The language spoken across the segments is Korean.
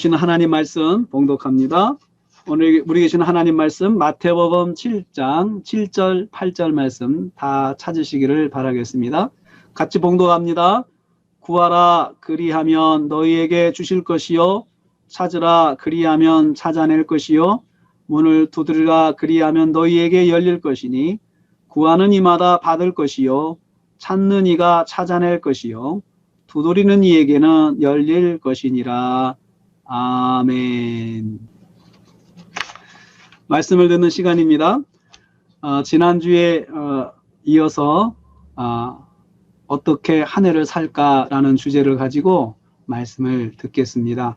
주시는 하나님 말씀 봉독합니다. 오늘 우리 계시는 하나님 말씀 마태복음 7장 7절 8절 말씀 다 찾으시기를 바라겠습니다. 같이 봉독합니다. 구하라 그리하면 너희에게 주실 것이요 찾으라 그리하면 찾아낼 것이요 문을 두드리라 그리하면 너희에게 열릴 것이니 구하는 이마다 받을 것이요 찾는 이가 찾아낼 것이요 두드리는 이에게는 열릴 것이니라. 아멘. 말씀을 듣는 시간입니다. 지난주에 이어서 어떻게 한 해를 살까라는 주제를 가지고 말씀을 듣겠습니다.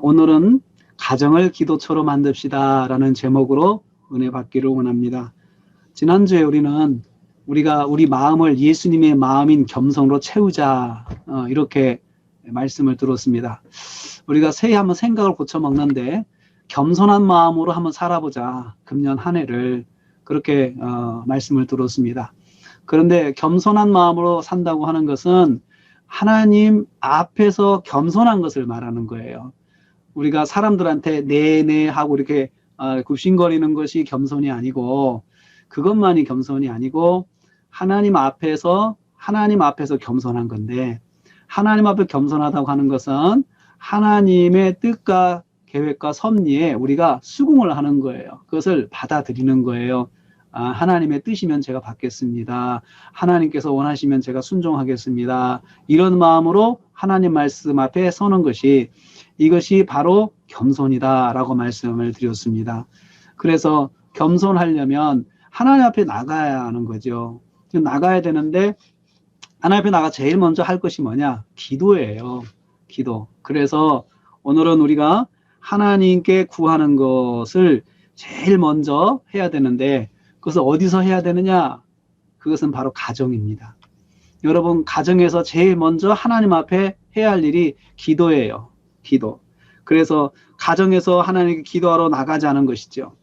오늘은 가정을 기도처로 만듭시다 라는 제목으로 은혜 받기를 원합니다. 지난주에 우리가 우리 마음을 예수님의 마음인 겸손으로 채우자 이렇게 말씀을 들었습니다. 우리가 새해 한번 생각을 고쳐먹는데 겸손한 마음으로 한번 살아보자. 금년 한 해를 그렇게 말씀을 들었습니다. 그런데 겸손한 마음으로 산다고 하는 것은 하나님 앞에서 겸손한 것을 말하는 거예요. 우리가 사람들한테 네네 하고 이렇게 굽신거리는 것이 겸손이 아니고 그것만이 겸손이 아니고 하나님 앞에서 겸손한 건데 하나님 앞에 겸손하다고 하는 것은 하나님의 뜻과 계획과 섭리에 우리가 수긍을 하는 거예요. 그것을 받아들이는 거예요. 하나님의 뜻이면 제가 받겠습니다. 하나님께서 원하시면 제가 순종하겠습니다. 이런 마음으로 하나님 말씀 앞에 서는 이것이 바로 겸손이다라고 말씀을 드렸습니다. 그래서 겸손하려면 하나님 앞에 나가야 하는 거죠. 나가야 되는데 하나님 앞에 나가 제일 먼저 할 것이 뭐냐? 기도예요. 기도. 그래서 오늘은 우리가 하나님께 구하는 것을 제일 먼저 해야 되는데 그것을 어디서 해야 되느냐? 그것은 바로 가정입니다. 여러분 가정에서 제일 먼저 하나님 앞에 해야 할 일이 기도예요. 기도. 그래서 가정에서 하나님께 기도하러 나가자는 것이죠.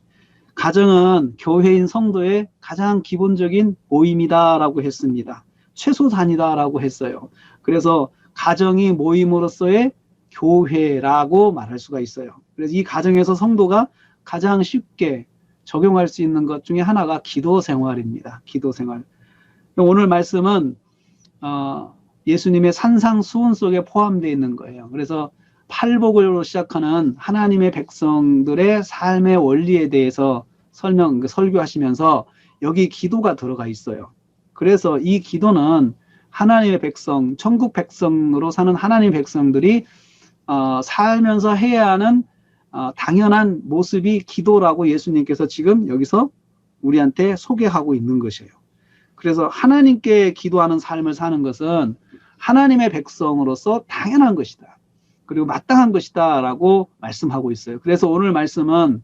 가정은 교회인 성도의 가장 기본적인 모임이다라고 했습니다. 최소 단위다라고 했어요. 그래서 가정이 모임으로서의 교회라고 말할 수가 있어요. 그래서 이 가정에서 성도가 가장 쉽게 적용할 수 있는 것 중에 하나가 기도 생활입니다. 기도 생활. 오늘 말씀은 예수님의 산상수훈 속에 포함되어 있는 거예요. 그래서 팔복으로 시작하는 하나님의 백성들의 삶의 원리에 대해서 설교하시면서 여기 기도가 들어가 있어요. 그래서 이 기도는 하나님의 백성, 천국 백성으로 사는 하나님의 백성들이 살면서 해야 하는 당연한 모습이 기도라고 예수님께서 지금 여기서 우리한테 소개하고 있는 것이에요. 그래서 하나님께 기도하는 삶을 사는 것은 하나님의 백성으로서 당연한 것이다. 그리고 마땅한 것이다 라고 말씀하고 있어요. 그래서 오늘 말씀은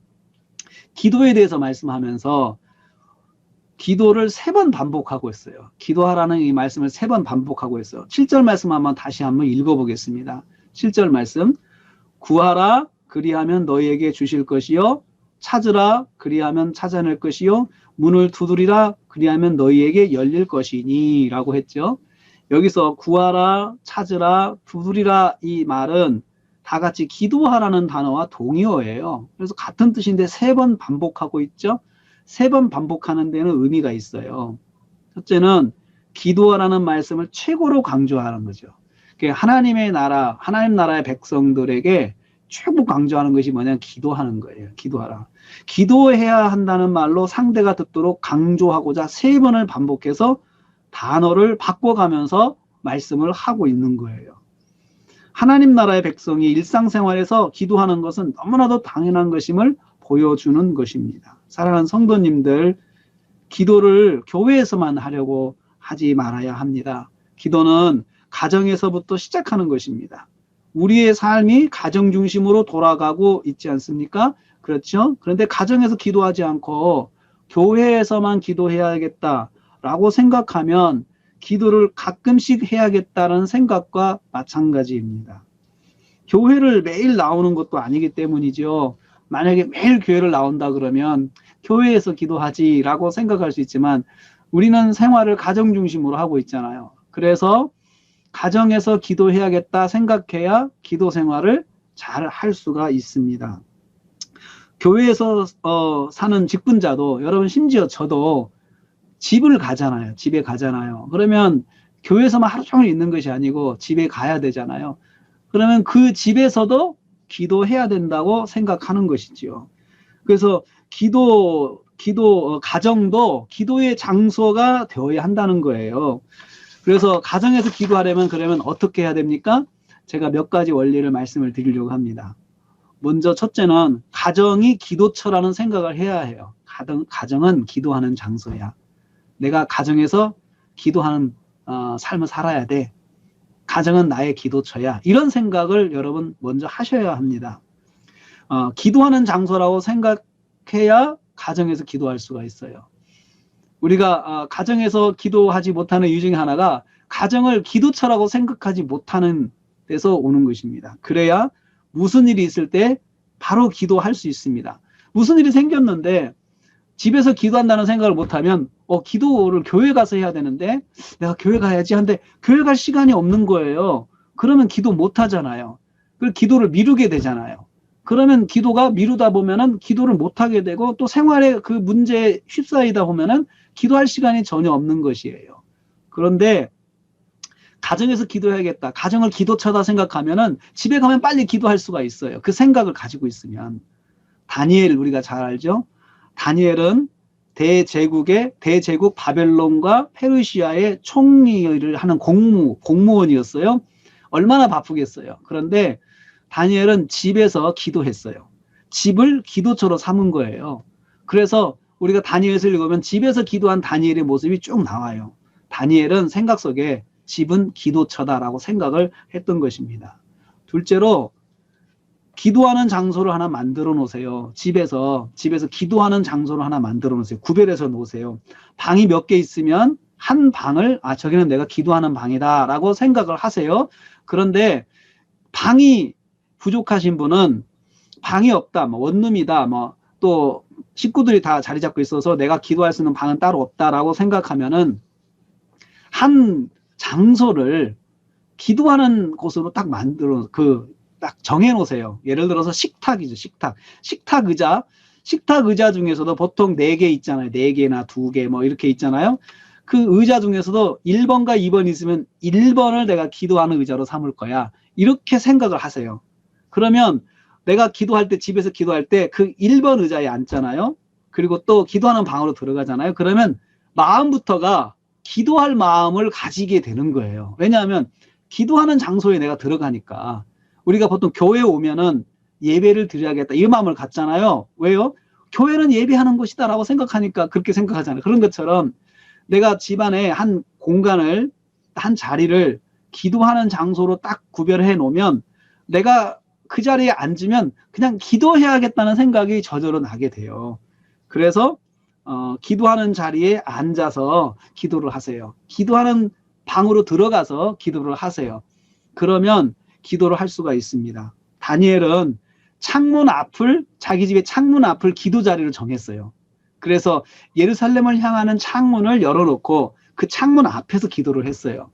기도에 대해서 말씀하면서 기도를 3번 반복하고 있어요. 기도하라는 이 말씀을 3번 반복하고 있어요. 7절 말씀 다시 한번 읽어보겠습니다. 7절 말씀. 구하라 그리하면 너희에게 주실 것이요 찾으라 그리하면 찾아낼 것이요 문을 두드리라 그리하면 너희에게 열릴 것이니 라고 했죠. 여기서 구하라 찾으라 두드리라 이 말은 다 같이 기도하라는 단어와 동의어예요. 그래서 같은 뜻인데 3번 반복하고 있죠. 3번 반복하는 데는 의미가 있어요. 첫째는 기도하라는 말씀을 최고로 강조하는 거죠. 하나님의 나라, 하나님 나라의 백성들에게 최고 강조하는 것이 뭐냐? 기도하는 거예요. 기도하라. 기도해야 한다는 말로 상대가 듣도록 강조하고자 3번을 반복해서 단어를 바꿔가면서 말씀을 하고 있는 거예요. 하나님 나라의 백성이 일상생활에서 기도하는 것은 너무나도 당연한 것임을 보여주는 것입니다. 사랑하는 성도님들, 기도를 교회에서만 하려고 하지 말아야 합니다. 기도는 가정에서부터 시작하는 것입니다. 우리의 삶이 가정 중심으로 돌아가고 있지 않습니까? 그렇죠? 그런데 가정에서 기도하지 않고 교회에서만 기도해야겠다라고 생각하면 기도를 가끔씩 해야겠다는 생각과 마찬가지입니다. 교회를 매일 나오는 것도 아니기 때문이죠. 만약에 매일 교회를 나온다 그러면 교회에서 기도하지라고 생각할 수 있지만 우리는 생활을 가정 중심으로 하고 있잖아요. 그래서 가정에서 기도해야겠다 생각해야 기도 생활을 잘 할 수가 있습니다. 교회에서 사는 직분자도 여러분 심지어 저도 집을 가잖아요. 집에 가잖아요. 그러면 교회에서만 하루 종일 있는 것이 아니고 집에 가야 되잖아요. 그러면 그 집에서도 기도해야 된다고 생각하는 것이지요. 그래서 가정도 기도의 장소가 되어야 한다는 거예요. 그래서 가정에서 기도하려면 그러면 어떻게 해야 됩니까? 제가 몇 가지 원리를 말씀을 드리려고 합니다. 먼저 첫째는 가정이 기도처라는 생각을 해야 해요. 가정은 기도하는 장소야. 내가 가정에서 기도하는 삶을 살아야 돼. 가정은 나의 기도처야. 이런 생각을 여러분 먼저 하셔야 합니다. 기도하는 장소라고 생각해야 가정에서 기도할 수가 있어요. 우리가 가정에서 기도하지 못하는 이유 중에 하나가 가정을 기도처라고 생각하지 못하는 데서 오는 것입니다. 그래야 무슨 일이 있을 때 바로 기도할 수 있습니다. 무슨 일이 생겼는데 집에서 기도한다는 생각을 못하면 기도를 교회 가서 해야 되는데 내가 교회 가야지 하는데 교회 갈 시간이 없는 거예요. 그러면 기도 못 하잖아요. 그 기도를 미루게 되잖아요. 그러면 기도가 미루다 보면은 기도를 못 하게 되고 또 생활에 그 문제에 휩싸이다 보면은 기도할 시간이 전혀 없는 것이에요. 그런데 가정에서 기도해야겠다. 가정을 기도처다 생각하면은 집에 가면 빨리 기도할 수가 있어요. 그 생각을 가지고 있으면. 다니엘 우리가 잘 알죠? 다니엘은 대제국 바벨론과 페르시아의 총리를 하는 공무원이었어요. 얼마나 바쁘겠어요. 그런데 다니엘은 집에서 기도했어요. 집을 기도처로 삼은 거예요. 그래서 우리가 다니엘서 읽으면 집에서 기도한 다니엘의 모습이 쭉 나와요. 다니엘은 생각 속에 집은 기도처다라고 생각을 했던 것입니다. 둘째로 기도하는 장소를 하나 만들어 놓으세요. 집에서 기도하는 장소를 하나 만들어 놓으세요. 구별해서 놓으세요. 방이 몇 개 있으면 한 방을 저기는 내가 기도하는 방이다 라고 생각을 하세요. 그런데 방이 부족하신 분은 방이 없다, 원룸이다, 또 식구들이 다 자리 잡고 있어서 내가 기도할 수 있는 방은 따로 없다라고 생각하면은 한 장소를 기도하는 곳으로 딱 딱 정해놓으세요. 예를 들어서 식탁이죠. 식탁 의자 중에서도 보통 4개 있잖아요. 4개나 2개 이렇게 있잖아요. 그 의자 중에서도 1번과 2번 있으면 1번을 내가 기도하는 의자로 삼을 거야. 이렇게 생각을 하세요. 그러면 내가 기도할 때, 집에서 기도할 때 그 1번 의자에 앉잖아요. 그리고 또 기도하는 방으로 들어가잖아요. 그러면 마음부터가 기도할 마음을 가지게 되는 거예요. 왜냐하면 기도하는 장소에 내가 들어가니까. 우리가 보통 교회에 오면은 예배를 드려야겠다 이 마음을 갖잖아요. 왜요? 교회는 예배하는 곳이다라고 생각하니까 그렇게 생각하잖아요. 그런 것처럼 내가 집안에 한 공간을, 한 자리를 기도하는 장소로 딱 구별해 놓으면 내가 그 자리에 앉으면 그냥 기도해야겠다는 생각이 저절로 나게 돼요. 그래서 기도하는 자리에 앉아서 기도를 하세요. 기도하는 방으로 들어가서 기도를 하세요. 그러면 기도를 할 수가 있습니다. 다니엘은 자기 집의 창문 앞을 기도 자리를 정했어요. 그래서 예루살렘을 향하는 창문을 열어놓고 그 창문 앞에서 기도를 했어요.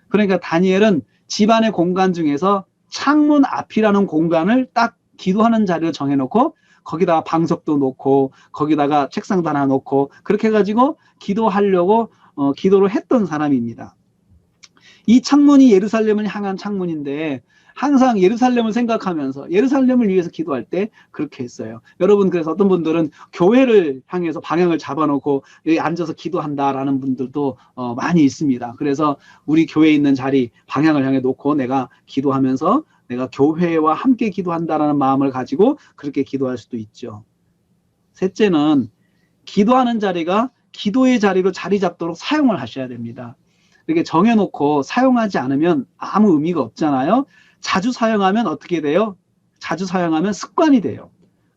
그러니까 다니엘은 집안의 공간 중에서 창문 앞이라는 공간을 딱 기도하는 자리를 정해놓고 거기다가 방석도 놓고 거기다가 책상도 하나 놓고 그렇게 해가지고 기도하려고 기도를 했던 사람입니다. 이 창문이 예루살렘을 향한 창문인데 항상 예루살렘을 생각하면서 예루살렘을 위해서 기도할 때 그렇게 했어요. 여러분, 그래서 어떤 분들은 교회를 향해서 방향을 잡아놓고 여기 앉아서 기도한다라는 분들도 많이 있습니다. 그래서 우리 교회에 있는 자리 방향을 향해 놓고 내가 기도하면서 내가 교회와 함께 기도한다라는 마음을 가지고 그렇게 기도할 수도 있죠. 셋째는 기도하는 자리가 기도의 자리로 자리 잡도록 사용을 하셔야 됩니다. 이렇게 정해놓고 사용하지 않으면 아무 의미가 없잖아요. 자주 사용하면 어떻게 돼요? 자주 사용하면 습관이 돼요.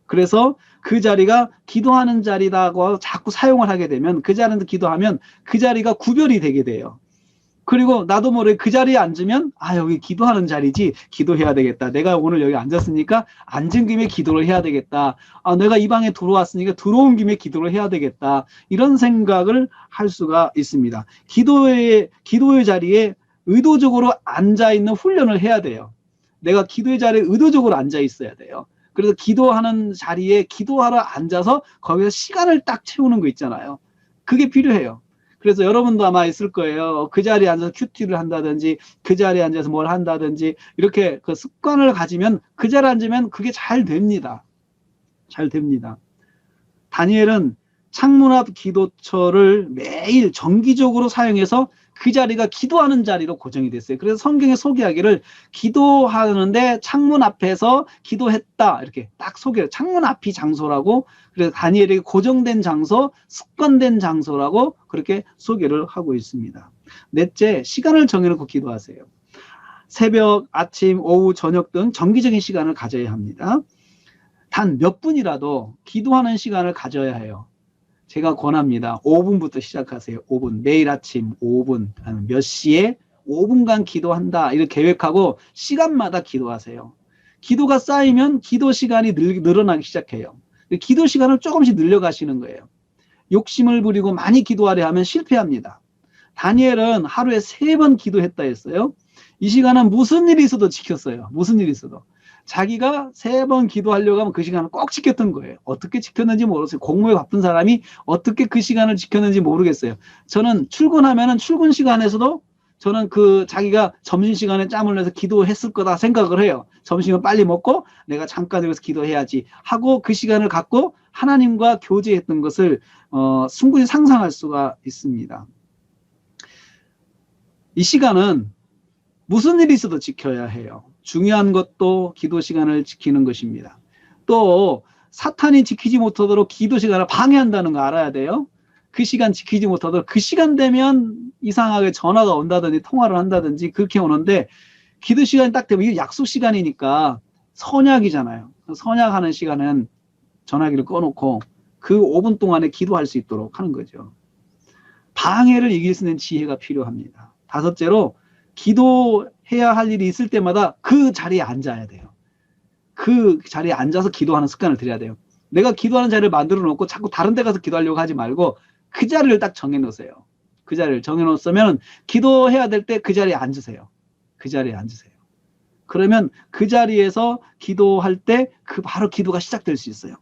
그래서 그 자리가 기도하는 자리라고 자꾸 사용을 하게 되면 그 자리에서 기도하면 그 자리가 구별이 되게 돼요. 그리고 나도 모르게 그 자리에 앉으면 여기 기도하는 자리지, 기도해야 되겠다. 내가 오늘 여기 앉았으니까 앉은 김에 기도를 해야 되겠다. 내가 이 방에 들어왔으니까 들어온 김에 기도를 해야 되겠다. 이런 생각을 할 수가 있습니다. 기도의 자리에 의도적으로 앉아있는 훈련을 해야 돼요. 내가 기도의 자리에 의도적으로 앉아 있어야 돼요. 그래서 기도하는 자리에 기도하러 앉아서 거기서 시간을 딱 채우는 거 있잖아요. 그게 필요해요. 그래서 여러분도 아마 있을 거예요. 그 자리에 앉아서 큐티를 한다든지 그 자리에 앉아서 뭘 한다든지 이렇게 그 습관을 가지면 그 자리에 앉으면 그게 잘 됩니다. 잘 됩니다. 다니엘은 창문 앞 기도처를 매일 정기적으로 사용해서 그 자리가 기도하는 자리로 고정이 됐어요. 그래서 성경에 소개하기를 기도하는데 창문 앞에서 기도했다 이렇게 딱 소개해요. 창문 앞이 장소라고, 그래서 다니엘에게 고정된 장소, 습관된 장소라고 그렇게 소개를 하고 있습니다. 넷째, 시간을 정해놓고 기도하세요. 새벽, 아침, 오후, 저녁 등 정기적인 시간을 가져야 합니다. 단 몇 분이라도 기도하는 시간을 가져야 해요. 제가 권합니다. 5분부터 시작하세요. 5분. 매일 아침 5분. 몇 시에 5분간 기도한다. 이렇게 계획하고 시간마다 기도하세요. 기도가 쌓이면 기도 시간이 늘어나기 시작해요. 기도 시간을 조금씩 늘려가시는 거예요. 욕심을 부리고 많이 기도하려 하면 실패합니다. 다니엘은 하루에 3번 기도했다 했어요. 이 시간은 무슨 일이 있어도 지켰어요. 무슨 일이 있어도. 자기가 3번 기도하려고 하면 그 시간을 꼭 지켰던 거예요. 어떻게 지켰는지 모르겠어요. 공무에 바쁜 사람이 어떻게 그 시간을 지켰는지 모르겠어요. 저는 출근하면은 출근 시간에서도 저는 그 자기가 점심시간에 짬을 내서 기도했을 거다 생각을 해요. 점심을 빨리 먹고 내가 잠깐 여기서 기도해야지 하고 그 시간을 갖고 하나님과 교제했던 것을 충분히 상상할 수가 있습니다. 이 시간은 무슨 일이 있어도 지켜야 해요. 중요한 것도 기도 시간을 지키는 것입니다. 또 사탄이 지키지 못하도록 기도 시간을 방해한다는 거 알아야 돼요. 그 시간 지키지 못하도록 그 시간 되면 이상하게 전화가 온다든지 통화를 한다든지 그렇게 오는데, 기도 시간이 딱 되면 이게 약속 시간이니까 선약이잖아요. 선약하는 시간은 전화기를 꺼놓고 그 5분 동안에 기도할 수 있도록 하는 거죠. 방해를 이길 수 있는 지혜가 필요합니다. 다섯째로, 기도해야 할 일이 있을 때마다 그 자리에 앉아야 돼요. 그 자리에 앉아서 기도하는 습관을 들여야 돼요. 내가 기도하는 자리를 만들어 놓고 자꾸 다른 데 가서 기도하려고 하지 말고 그 자리를 딱 정해 놓으세요. 그 자리를 정해 놓으면 기도해야 될 때 그 자리에 앉으세요. 그 자리에 앉으세요. 그러면 그 자리에서 기도할 때 그 바로 기도가 시작될 수 있어요.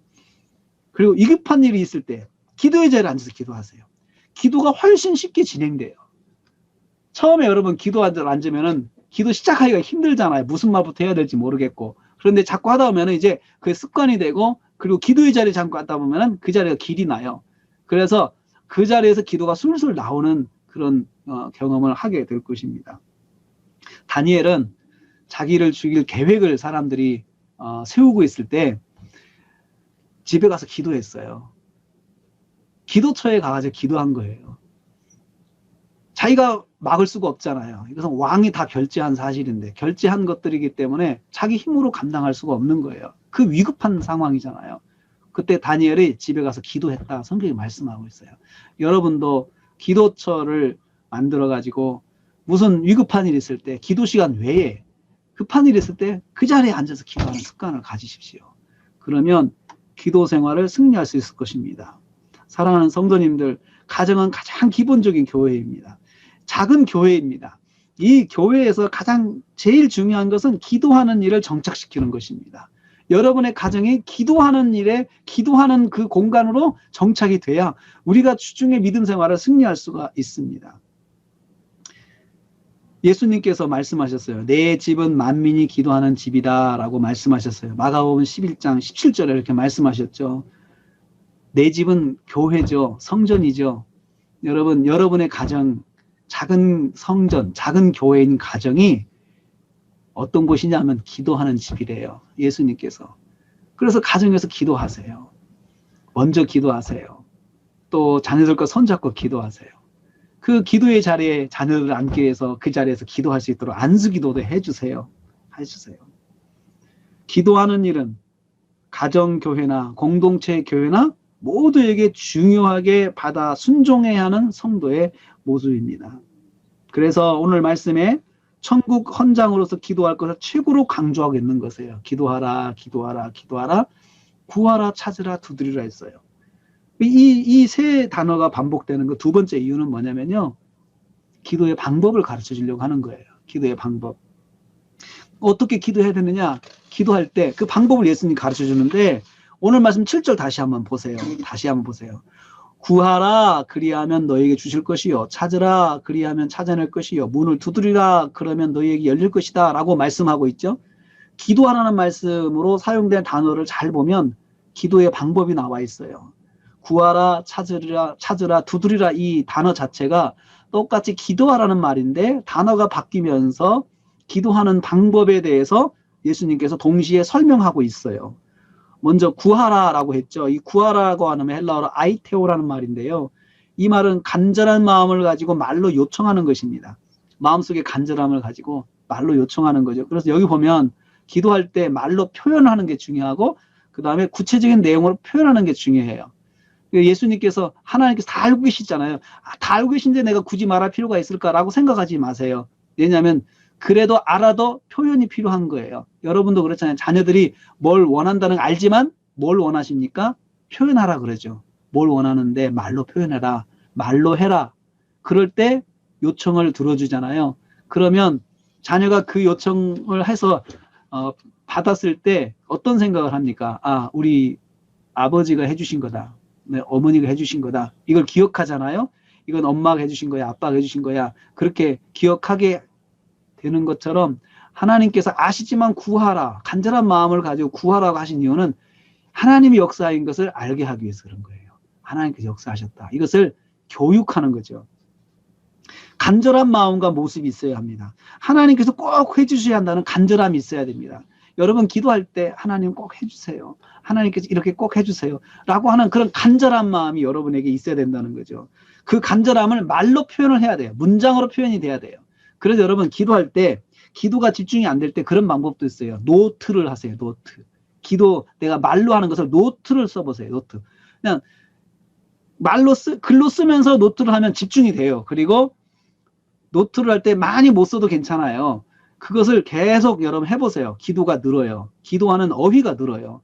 그리고 위급한 일이 있을 때 기도의 자리에 앉아서 기도하세요. 기도가 훨씬 쉽게 진행돼요. 처음에 여러분 기도 앉으면은 기도 시작하기가 힘들잖아요. 무슨 말부터 해야 될지 모르겠고. 그런데 자꾸 하다 보면은 이제 그게 습관이 되고, 그리고 기도의 자리에 잠깐 하다 보면은 그 자리가 길이 나요. 그래서 그 자리에서 기도가 술술 나오는 그런 경험을 하게 될 것입니다. 다니엘은 자기를 죽일 계획을 사람들이 세우고 있을 때 집에 가서 기도했어요. 기도처에 가가지고 기도한 거예요. 자기가 막을 수가 없잖아요. 이것은 왕이 다 결제한 사실인데, 결제한 것들이기 때문에 자기 힘으로 감당할 수가 없는 거예요. 그 위급한 상황이잖아요. 그때 다니엘이 집에 가서 기도했다 성경이 말씀하고 있어요. 여러분도 기도처를 만들어 가지고 무슨 위급한 일이 있을 때, 기도 시간 외에 급한 일이 있을 때 그 자리에 앉아서 기도하는 습관을 가지십시오. 그러면 기도 생활을 승리할 수 있을 것입니다. 사랑하는 성도님들, 가정은 가장 기본적인 교회입니다. 작은 교회입니다. 이 교회에서 가장 제일 중요한 것은 기도하는 일을 정착시키는 것입니다. 여러분의 가정이 기도하는 일에, 기도하는 그 공간으로 정착이 돼야 우리가 주중의 믿음 생활을 승리할 수가 있습니다. 예수님께서 말씀하셨어요. 내 집은 만민이 기도하는 집이다 라고 말씀하셨어요. 마가복음 11장 17절에 이렇게 말씀하셨죠. 내 집은 교회죠. 성전이죠. 여러분, 여러분의 가정, 작은 성전, 작은 교회인 가정이 어떤 곳이냐면 기도하는 집이래요. 예수님께서. 그래서 가정에서 기도하세요. 먼저 기도하세요. 또 자녀들과 손잡고 기도하세요. 그 기도의 자리에 자녀들을 앉게 해서 그 자리에서 기도할 수 있도록 안수기도도 해주세요. 해주세요. 기도하는 일은 가정교회나 공동체 교회나 모두에게 중요하게 받아 순종해야 하는 성도의 모습입니다. 그래서 오늘 말씀에 천국 헌장으로서 기도할 것을 최고로 강조하고 있는 것이에요. 기도하라, 기도하라, 기도하라, 구하라, 찾으라, 두드리라 했어요. 이 세 단어가 반복되는 그 두 번째 이유는 뭐냐면요. 기도의 방법을 가르쳐 주려고 하는 거예요. 기도의 방법. 어떻게 기도해야 되느냐? 기도할 때 그 방법을 예수님이 가르쳐 주는데 오늘 말씀 7절 다시 한번 보세요. 다시 한번 보세요. 구하라 그리하면 너에게 주실 것이요 찾으라 그리하면 찾아낼 것이요 문을 두드리라 그러면 너에게 열릴 것이다 라고 말씀하고 있죠. 기도하라는 말씀으로 사용된 단어를 잘 보면 기도의 방법이 나와 있어요. 구하라 찾으라 두드리라 이 단어 자체가 똑같이 기도하라는 말인데 단어가 바뀌면서 기도하는 방법에 대해서 예수님께서 동시에 설명하고 있어요. 먼저 구하라라고 했죠. 이 구하라고 하는 헬라어로 아이테오라는 말인데요. 이 말은 간절한 마음을 가지고 말로 요청하는 것입니다. 마음속에 간절함을 가지고 말로 요청하는 거죠. 그래서 여기 보면 기도할 때 말로 표현하는 게 중요하고 그 다음에 구체적인 내용으로 표현하는 게 중요해요. 예수님께서 하나님께서 다 알고 계시잖아요. 다 알고 계신데 내가 굳이 말할 필요가 있을까라고 생각하지 마세요. 왜냐하면 그래도 알아도 표현이 필요한 거예요. 여러분도 그렇잖아요. 자녀들이 뭘 원한다는 걸 알지만 뭘 원하십니까? 표현하라 그러죠. 뭘 원하는데 말로 표현해라. 말로 해라. 그럴 때 요청을 들어주잖아요. 그러면 자녀가 그 요청을 해서 받았을 때 어떤 생각을 합니까? 아, 우리 아버지가 해주신 거다. 네, 어머니가 해주신 거다. 이걸 기억하잖아요. 이건 엄마가 해주신 거야. 아빠가 해주신 거야. 그렇게 기억하게 되는 것처럼 하나님께서 아시지만 구하라. 간절한 마음을 가지고 구하라고 하신 이유는 하나님의 역사인 것을 알게 하기 위해서 그런 거예요. 하나님께서 역사하셨다. 이것을 교육하는 거죠. 간절한 마음과 모습이 있어야 합니다. 하나님께서 꼭 해주셔야 한다는 간절함이 있어야 됩니다. 여러분 기도할 때 하나님 꼭 해주세요. 하나님께서 이렇게 꼭 해주세요. 라고 하는 그런 간절한 마음이 여러분에게 있어야 된다는 거죠. 그 간절함을 말로 표현을 해야 돼요. 문장으로 표현이 돼야 돼요. 그래서 여러분 기도할 때 기도가 집중이 안 될 때 그런 방법도 있어요. 노트를 하세요. 노트. 기도 내가 말로 하는 것을 노트를 써보세요. 노트. 그냥 글로 쓰면서 노트를 하면 집중이 돼요. 그리고 노트를 할 때 많이 못 써도 괜찮아요. 그것을 계속 여러분 해보세요. 기도가 늘어요. 기도하는 어휘가 늘어요.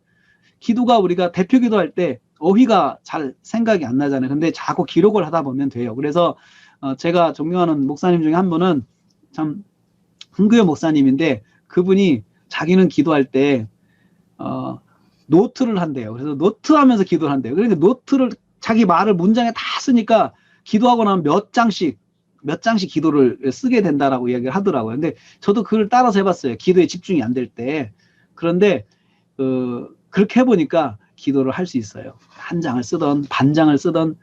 기도가 우리가 대표 기도할 때 어휘가 잘 생각이 안 나잖아요. 근데 자꾸 기록을 하다 보면 돼요. 그래서 제가 존경하는 목사님 중에 한 분은 참 흥교회 목사님인데 그분이 자기는 기도할 때 노트를 한대요. 그래서 노트하면서 기도를 한대요. 그러니까 노트를 자기 말을 문장에 다 쓰니까 기도하고 나면 몇 장씩 기도를 쓰게 된다라고 이야기를 하더라고요. 근데 저도 그걸 따라서 해봤어요. 기도에 집중이 안 될 때. 그런데 그렇게 해보니까 기도를 할 수 있어요. 한 장을 쓰던 반장을 쓰던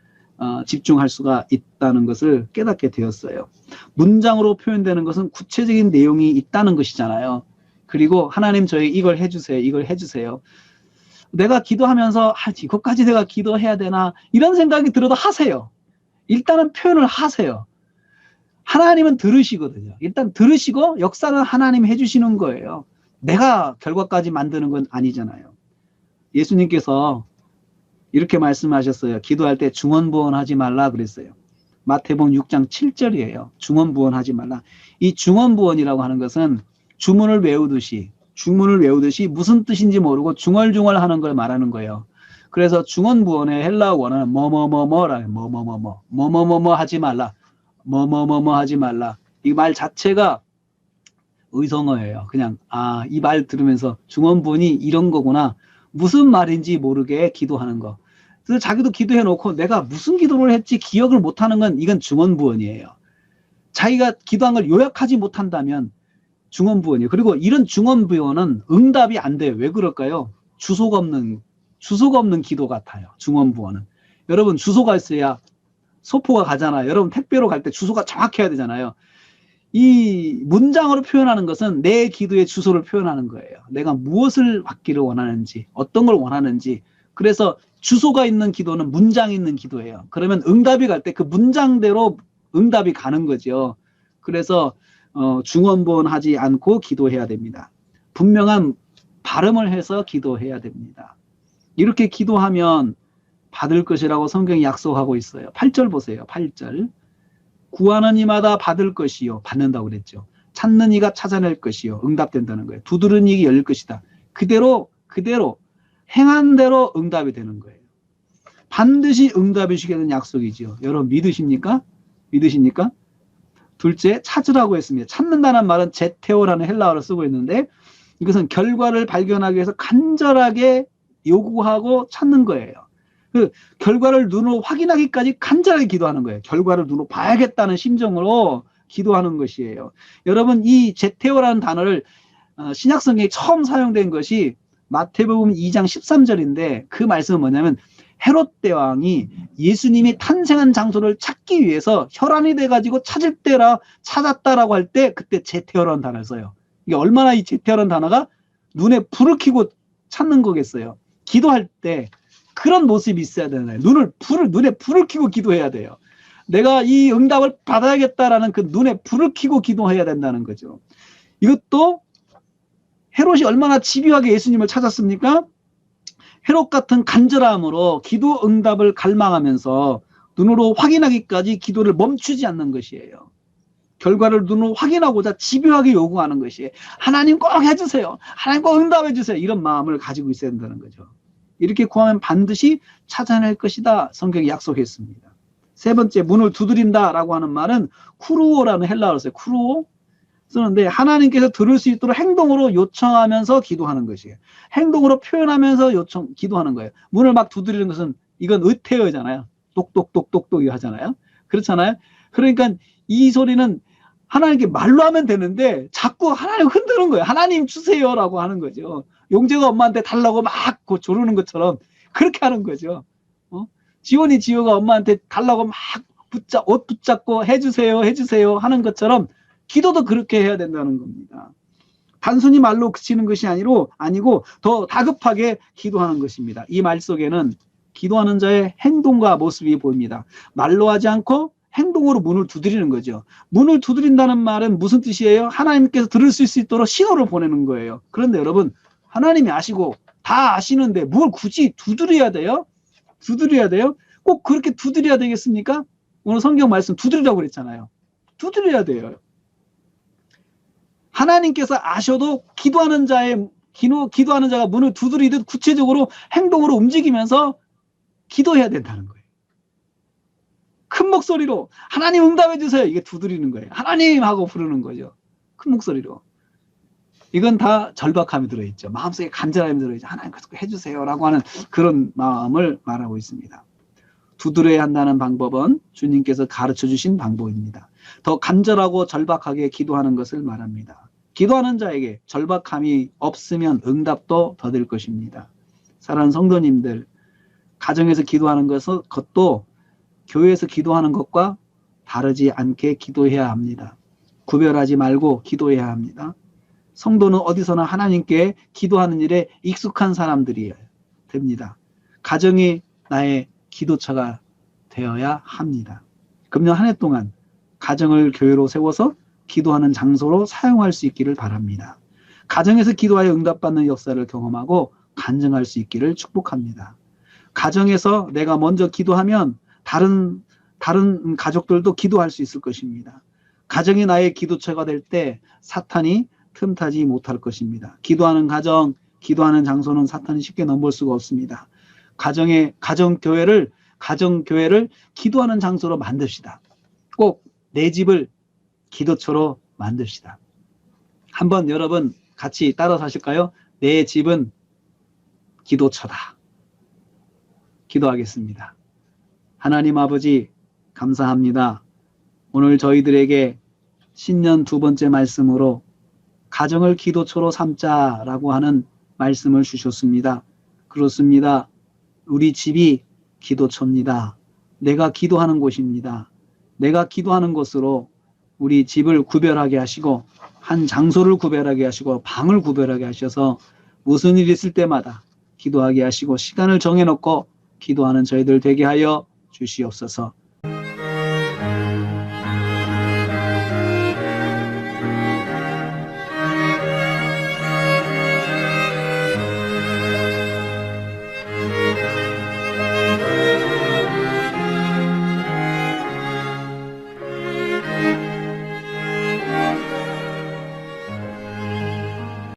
집중할 수가 있다는 것을 깨닫게 되었어요. 문장으로 표현되는 것은 구체적인 내용이 있다는 것이잖아요. 그리고 하나님 저희 이걸 해주세요. 이걸 해주세요. 내가 기도하면서 이것까지 내가 기도해야 되나 이런 생각이 들어도 하세요. 일단은 표현을 하세요. 하나님은 들으시거든요. 일단 들으시고 역사는 하나님이 해주시는 거예요. 내가 결과까지 만드는 건 아니잖아요. 예수님께서 이렇게 말씀하셨어요. 기도할 때 중언부언하지 말라 그랬어요. 마태복음 6장 7절이에요. 중언부언하지 말라. 이 중언부언이라고 하는 것은 주문을 외우듯이 무슨 뜻인지 모르고 중얼중얼하는 걸 말하는 거예요. 그래서 중언부언의 헬라어 원어는 뭐뭐뭐 하지 말라. 뭐뭐뭐 하지 말라. 이 말 자체가 의성어예요. 그냥 이 말 들으면서 중언부언이 이런 거구나. 무슨 말인지 모르게 기도하는 거. 그래서 자기도 기도해 놓고 내가 무슨 기도를 했지 기억을 못하는 건 이건 중언부언이에요. 자기가 기도한 걸 요약하지 못한다면 중언부언이에요. 그리고 이런 중언부언은 응답이 안 돼요. 왜 그럴까요? 주소가 없는 기도 같아요. 중언부언은. 여러분 주소가 있어야 소포가 가잖아요. 여러분 택배로 갈 때 주소가 정확해야 되잖아요. 이 문장으로 표현하는 것은 내 기도의 주소를 표현하는 거예요. 내가 무엇을 받기를 원하는지, 어떤 걸 원하는지. 그래서 주소가 있는 기도는 문장이 있는 기도예요. 그러면 응답이 갈 때 그 문장대로 응답이 가는 거죠. 그래서 중언부언하지 않고 기도해야 됩니다. 분명한 발음을 해서 기도해야 됩니다. 이렇게 기도하면 받을 것이라고 성경이 약속하고 있어요. 8절 보세요. 8절. 구하는 이마다 받을 것이요. 받는다고 그랬죠. 찾는 이가 찾아낼 것이요. 응답된다는 거예요. 두드리는 이가 열릴 것이다. 그대로 행한 대로 응답이 되는 거예요. 반드시 응답이 주게 되는 약속이죠. 여러분 믿으십니까? 믿으십니까? 둘째, 찾으라고 했습니다. 찾는다는 말은 제테오라는 헬라어를 쓰고 있는데 이것은 결과를 발견하기 위해서 간절하게 요구하고 찾는 거예요. 그 결과를 눈으로 확인하기까지 간절하게 기도하는 거예요. 결과를 눈으로 봐야겠다는 심정으로 기도하는 것이에요. 여러분, 이 제테오라는 단어를 신약성경에 처음 사용된 것이 마태복음 2장 13절인데 그 말씀은 뭐냐면 헤롯 대왕이 예수님이 탄생한 장소를 찾기 위해서 혈안이 돼가지고 찾을 때라 찾았다라고 할 때 그때 제테오라는 단어를 써요. 이게 얼마나 이 제테오라는 단어가 눈에 불을 켜고 찾는 거겠어요. 기도할 때 그런 모습이 있어야 되나요? 눈에 불을 켜고 기도해야 돼요. 내가 이 응답을 받아야겠다라는 그 눈에 불을 켜고 기도해야 된다는 거죠. 이것도 헤롯이 얼마나 집요하게 예수님을 찾았습니까? 헤롯 같은 간절함으로 기도 응답을 갈망하면서 눈으로 확인하기까지 기도를 멈추지 않는 것이에요. 결과를 눈으로 확인하고자 집요하게 요구하는 것이에요. 하나님 꼭 해주세요. 하나님 꼭 응답해 주세요. 이런 마음을 가지고 있어야 된다는 거죠. 이렇게 구하면 반드시 찾아낼 것이다. 성경이 약속했습니다. 세 번째, 문을 두드린다라고 하는 말은 쿠루오라는 헬라어를 써요. 쿠루오 쓰는데 하나님께서 들을 수 있도록 행동으로 요청하면서 기도하는 것이에요. 행동으로 표현하면서 기도하는 거예요. 문을 막 두드리는 것은 이건 의태어잖아요. 똑똑똑똑똑 하잖아요. 그렇잖아요. 그러니까 이 소리는 하나님께 말로 하면 되는데 자꾸 하나님 흔드는 거예요. 하나님 주세요라고 하는 거죠. 용재가 엄마한테 달라고 막 조르는 것처럼 그렇게 하는 거죠. 지호가 엄마한테 달라고 막 옷 붙잡고 해주세요 하는 것처럼 기도도 그렇게 해야 된다는 겁니다. 단순히 말로 그치는 것이 아니고 더 다급하게 기도하는 것입니다. 이 말 속에는 기도하는 자의 행동과 모습이 보입니다. 말로 하지 않고 행동으로 문을 두드리는 거죠. 문을 두드린다는 말은 무슨 뜻이에요? 하나님께서 들을 수 있도록 신호를 보내는 거예요. 그런데 여러분, 하나님이 아시고 다 아시는데 뭘 굳이 두드려야 돼요? 꼭 그렇게 두드려야 되겠습니까? 오늘 성경 말씀 두드리라고 그랬잖아요. 두드려야 돼요. 하나님께서 아셔도 기도하는 자가 문을 두드리듯 구체적으로 행동으로 움직이면서 기도해야 된다는 거예요. 큰 목소리로 하나님 응답해 주세요. 이게 두드리는 거예요. 하나님 하고 부르는 거죠. 큰 목소리로. 이건 다 절박함이 들어있죠. 마음속에 간절함이 들어있죠. 하나님 해주세요라고 하는 그런 마음을 말하고 있습니다. 두드려야 한다는 방법은 주님께서 가르쳐 주신 방법입니다. 더 간절하고 절박하게 기도하는 것을 말합니다. 기도하는 자에게 절박함이 없으면 응답도 더딜 것입니다. 사랑하는 성도님들, 가정에서 기도하는 것도 교회에서 기도하는 것과 다르지 않게 기도해야 합니다. 구별하지 말고 기도해야 합니다. 성도는 어디서나 하나님께 기도하는 일에 익숙한 사람들이어야 됩니다. 가정이 나의 기도처가 되어야 합니다. 금년 한 해 동안 가정을 교회로 세워서 기도하는 장소로 사용할 수 있기를 바랍니다. 가정에서 기도하여 응답받는 역사를 경험하고 간증할 수 있기를 축복합니다. 가정에서 내가 먼저 기도하면 다른 가족들도 기도할 수 있을 것입니다. 가정이 나의 기도처가 될 때 사탄이 틈타지 못할 것입니다. 기도하는 가정, 기도하는 장소는 사탄이 쉽게 넘볼 수가 없습니다. 가정교회를 기도하는 장소로 만듭시다. 꼭 내 집을 기도처로 만듭시다. 한번 여러분 같이 따라서 하실까요? 내 집은 기도처다. 기도하겠습니다. 하나님 아버지 감사합니다. 오늘 저희들에게 신년 두 번째 말씀으로 가정을 기도처로 삼자라고 하는 말씀을 주셨습니다. 그렇습니다. 우리 집이 기도처입니다. 내가 기도하는 곳입니다. 내가 기도하는 곳으로 우리 집을 구별하게 하시고 한 장소를 구별하게 하시고 방을 구별하게 하셔서 무슨 일이 있을 때마다 기도하게 하시고 시간을 정해놓고 기도하는 저희들 되게 하여 주시옵소서.